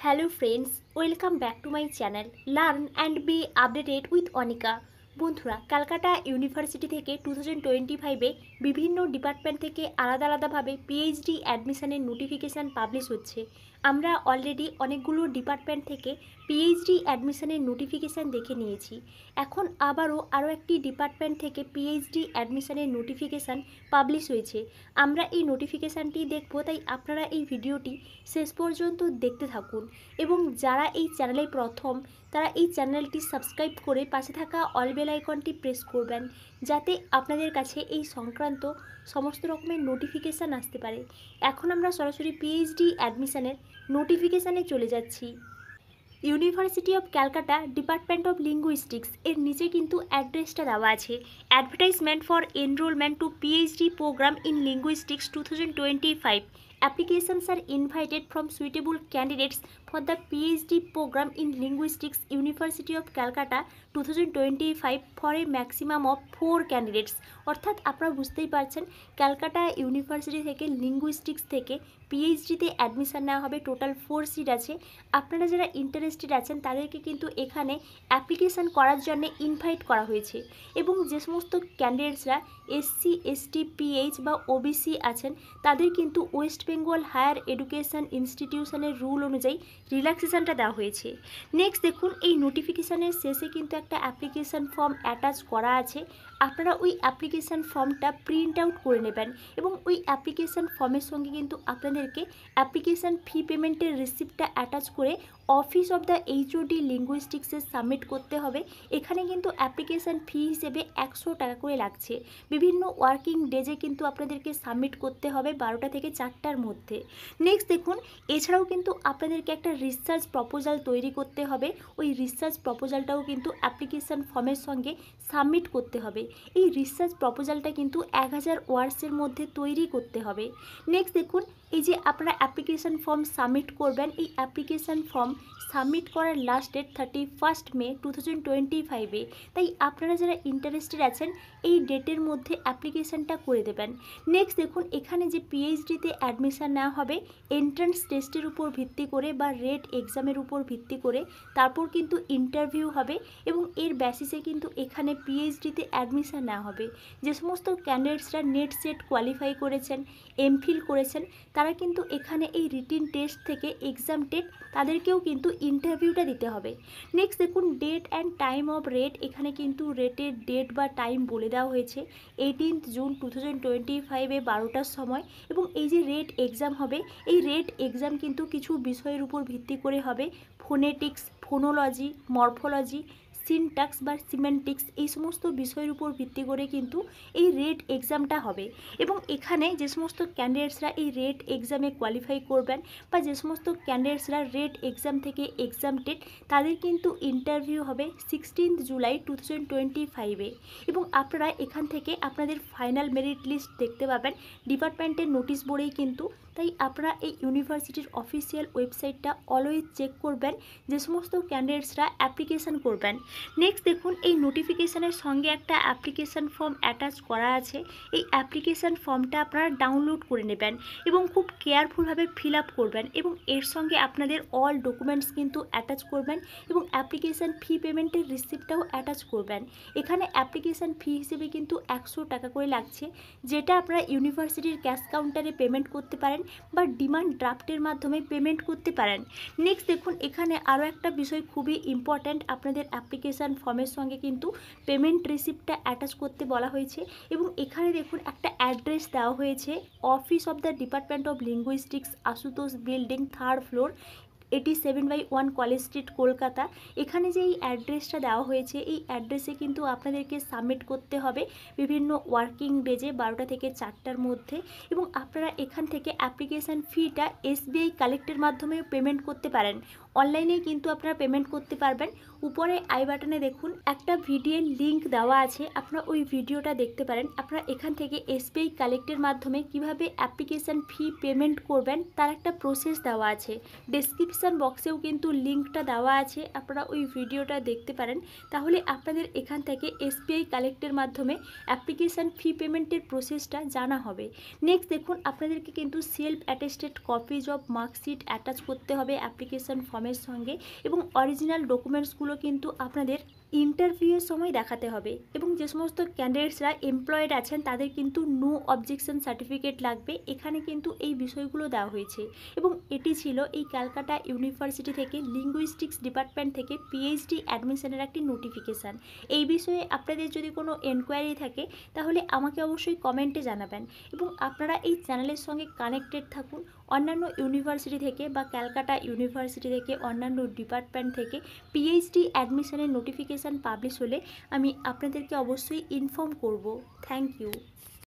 Hello friends, welcome back to my channel learn and B updated with Anika. বন্ধুরা, Calcutta university থেকে 2025-এ বিভিন্ন department থেকে আলাদা আলাদাভাবে পিএইচডি অ্যাডমিশনের নোটিফিকেশান পাবলিশ হচ্ছে। আমরা অলরেডি অনেকগুলো ডিপার্টমেন্ট থেকে পিএইচডি অ্যাডমিশনের নোটিফিকেশান দেখে নিয়েছি। এখন আরও একটি ডিপার্টমেন্ট থেকে পিএইচডি অ্যাডমিশনের নোটিফিকেশান পাবলিশ হয়েছে। আমরা এই নোটিফিকেশানটি দেখব, তাই আপনারা এই ভিডিওটি শেষ পর্যন্ত দেখতে থাকুন। এবং যারা এই চ্যানেলে প্রথম, তারা এই চ্যানেলটি সাবস্ক্রাইব করে পাশে থাকা অল বেল আইকনটি প্রেস করবেন, যাতে আপনাদের কাছে এই সংক্রান্ত সমস্ত রকমের নোটিফিকেশান আসতে পারে। এখন আমরা সরাসরি পিএইচডি অ্যাডমিশনের নোটিফিকেশানে চলে যাচ্ছি। University of Calcutta, department of linguistics এর নিচে কিন্তু অ্যাড্রেসটা দেওয়া আছে। Advertisement for enrolment to PhD programme in linguistics 2025. Applications are invited from suitable candidates for the PhD program in Linguistics, University of Calcutta 2025 for a maximum of 4 candidates. অর্থাৎ আপনারা বুঝতেই পারছেন, ক্যালকাটা ইউনিভার্সিটি থেকে লিঙ্গুইস্টিক্স থেকে পিএইচডিতে অ্যাডমিশান নেওয়া হবে। Total 4 seat আছে। আপনারা যারা ইন্টারেস্টেড আছেন তাদেরকে কিন্তু এখানে অ্যাপ্লিকেশান করার জন্য ইনভাইট করা হয়েছে। এবং যে সমস্ত ক্যান্ডিডেটসরা এসসি, এসটি, পিএইচ বা ওবিসি আছেন, তাদের কিন্তু ওয়েস্ট বেঙ্গল হায়ার এডুকেশন ইনস্টিটিউশনের রুল অনুযায়ী রিল্যাক্সেশনটা দেওয়া হয়েছে। নেক্সট দেখুন, এই নোটিফিকেশানের শেষে কিন্তু একটা অ্যাপ্লিকেশান ফর্ম অ্যাটাচ করা আছে। আপনারা ওই অ্যাপ্লিকেশান ফর্মটা প্রিন্ট আউট করে নেবেন এবং ওই অ্যাপ্লিকেশান ফর্মের সঙ্গে কিন্তু আপনাদেরকে অ্যাপ্লিকেশান ফি পেমেন্টের রিসিপ্টটা অ্যাটাচ করে অফিস অফ দ্য এইচওডি লিঙ্গুইস্টিক্সে সাবমিট করতে হবে। এখানে কিন্তু অ্যাপ্লিকেশান ফি হিসেবে 100 টাকা করে লাগছে। বিভিন্ন ওয়ার্কিং ডেজে কিন্তু আপনাদেরকে সাবমিট করতে হবে 12টা থেকে 4টার মধ্যে। নেক্সট দেখুন, এছাড়াও কিন্তু আপনাদেরকে একটা রিসার্চ প্রপোজাল তৈরি করতে হবে। ওই রিসার্চ প্রপোজালটাও কিন্তু অ্যাপ্লিকেশান ফর্মের সঙ্গে সাবমিট করতে হবে। এই রিসার্চ প্রপোজালটা কিন্তু 1000 ওয়ার্ডসের মধ্যে তৈরি করতে হবে। নেক্সট দেখুন, এই যে আপনারা অ্যাপ্লিকেশান ফর্ম সাবমিট করবেন, এই অ্যাপ্লিকেশান ফর্ম সাবমিট করার লাস্ট ডেট 31 মে 2025-এ। তাই আপনারা যারা ইন্টারেস্টেড আছেন এই ডেটের মধ্যে অ্যাপ্লিকেশানটা করে দেবেন। নেক্সট দেখুন, এখানে যে পিএইচডিতে অ্যাডমিশান নেওয়া হবে এন্ট্রান্স টেস্টের উপর ভিত্তি করে বা রেট এক্সামের উপর ভিত্তি করে, তারপর কিন্তু ইন্টারভিউ হবে এবং এর বেসিসে কিন্তু এখানে পিএইচডিতে অ্যাডমিশান নেওয়া হবে। যে সমস্ত ক্যান্ডিডেটসরা নেট সেট কোয়ালিফাই করেছেন, এমফিল করেছেন, তারা কিন্তু এখানে এই রিটিন টেস্ট থেকে এক্সাম টেট তাদেরকেও কিন্তু ইন্টারভিউটা দিতে হবে। নেক্সট দেখুন, date and time of rate. এখানে কিন্তু রেটের ডেট বা টাইম বলে দেওয়া হয়েছে 18 জুন 2025-এ 12টার সময়। এবং এই যে রেট এক্সাম হবে, এই রেট এক্সাম কিন্তু কিছু বিষয়ের উপর ভিত্তি করে হবে। ফোনেটিক্স, ফোনোলজি, মরফোলজি, সিনট্যাক্স বা সিমেন্টিক্স, এই সমস্ত বিষয়ের উপর ভিত্তি করে কিন্তু এই রেট এক্সামটা হবে। এবং এখানে যে সমস্ত ক্যান্ডিডেটসরা এই রেট এক্সামে কোয়ালিফাই করবেন বা যে সমস্ত ক্যান্ডিডেটসরা রেট এক্সাম থেকে এক্সাম টেট, তাদের কিন্তু ইন্টারভিউ হবে 16 জুলাই 2025-এ। এবং আপনারা এখান থেকে আপনাদের ফাইনাল মেরিট লিস্ট দেখতে পাবেন ডিপার্টমেন্টের নোটিশ বোর্ডেই কিন্তু। তাই আপনারা এই ইউনিভার্সিটির অফিসিয়াল ওয়েবসাইটটা অলওয়েজ চেক করবেন যে সমস্ত ক্যান্ডিডেটসরা অ্যাপ্লিকেশান করবেন। নেক্সট দেখুন, এই নোটিফিকেশানের সঙ্গে একটা অ্যাপ্লিকেশান ফর্ম অ্যাটাচ করা আছে। এই অ্যাপ্লিকেশান ফর্মটা আপনারা ডাউনলোড করে নেবেন এবং খুব কেয়ারফুলভাবে ফিল আপ করবেন এবং এর সঙ্গে আপনাদের অল ডকুমেন্টস কিন্তু অ্যাটাচ করবেন এবং অ্যাপ্লিকেশান ফি পেমেন্টের রিসিপ্টটাও অ্যাটাচ করবেন। এখানে অ্যাপ্লিকেশান ফি হিসেবে কিন্তু 100 টাকা করে লাগছে, যেটা আপনারা ইউনিভার্সিটির ক্যাশ কাউন্টারে পেমেন্ট করতে পারেন বা ডিমান্ড ড্রাফটের মাধ্যমে পেমেন্ট করতে পারেন। নেক্সট দেখুন, এখানে আরও একটা বিষয় খুবই ইম্পর্ট্যান্ট, আপনাদের অ্যাপ্লিকেশান ফর্মের সঙ্গে কিন্তু পেমেন্ট রিসিপ্টটা অ্যাটাচ করতে বলা হয়েছে। এবং এখানে দেখুন একটা অ্যাড্রেস দেওয়া হয়েছে, office of the department of linguistics, Ashutosh building, 3rd floor, 87/1 college street, Kolkata. এখানে যে এই অ্যাড্রেসটা দেওয়া হয়েছে, এই অ্যাড্রেসে কিন্তু আপনাদেরকে সাবমিট করতে হবে বিভিন্ন ওয়ার্কিং ডেজে 12টা থেকে 4টার মধ্যে। এবং আপনারা এখান থেকে অ্যাপ্লিকেশান ফিটা এসবিআই কালেক্টের মাধ্যমেও পেমেন্ট করতে পারেন। অনলাইনেই কিন্তু আপনারা পেমেন্ট করতে পারবেন। উপরে আই বাটনে দেখুন একটা ভিডিওর লিঙ্ক দেওয়া আছে, আপনারা ওই ভিডিওটা দেখতে পারেন। আপনারা এখান থেকে এসবিআই কালেক্টের মাধ্যমে কিভাবে অ্যাপ্লিকেশান ফি পেমেন্ট করবেন তার একটা প্রসেস দেওয়া আছে। ডেসক্রিপশন ডেসক্রিপশান বক্সেও কিন্তু লিঙ্কটা দেওয়া আছে, আপনারা ওই ভিডিওটা দেখতে পারেন। তাহলে আপনাদের এখান থেকে SBI কালেক্টের মাধ্যমে অ্যাপ্লিকেশান ফি পেমেন্টের প্রসেসটা জানা হবে। নেক্সট দেখুন, আপনাদেরকে কিন্তু self attested copies of marksheet attach করতে হবে অ্যাপ্লিকেশান ফর্মের সঙ্গে, এবং অরিজিনাল ডকুমেন্টসগুলো কিন্তু আপনাদের ইন্টারভিউয়ের সময় দেখাতে হবে। এবং যে সমস্ত ক্যান্ডিডেটসরা এমপ্লয়েড আছেন তাদের কিন্তু নো অবজেকশন সার্টিফিকেট লাগবে। এখানে কিন্তু এই বিষয়গুলো দেওয়া হয়েছে। এবং এটি ছিল এই ক্যালকাটা ইউনিভার্সিটি থেকে লিঙ্গুইস্টিক্স ডিপার্টমেন্ট থেকে PhD অ্যাডমিশনের একটি নোটিফিকেশান। এই বিষয়ে আপনাদের যদি কোনো এনকোয়ারি থাকে তাহলে আমাকে অবশ্যই কমেন্টে জানাবেন। এবং আপনারা এই চ্যানেলের সঙ্গে কানেক্টেড থাকুন। অন্যান্য ইউনিভার্সিটি থেকে বা ক্যালকাটা ইউনিভার্সিটি থেকে অন্যান্য ডিপার্টমেন্ট থেকে PhD অ্যাডমিশনের নোটিফিকেশান পাবলিশ হলে আমি আপনাদেরকে অবশ্যই ইনফর্ম করব। Thank you.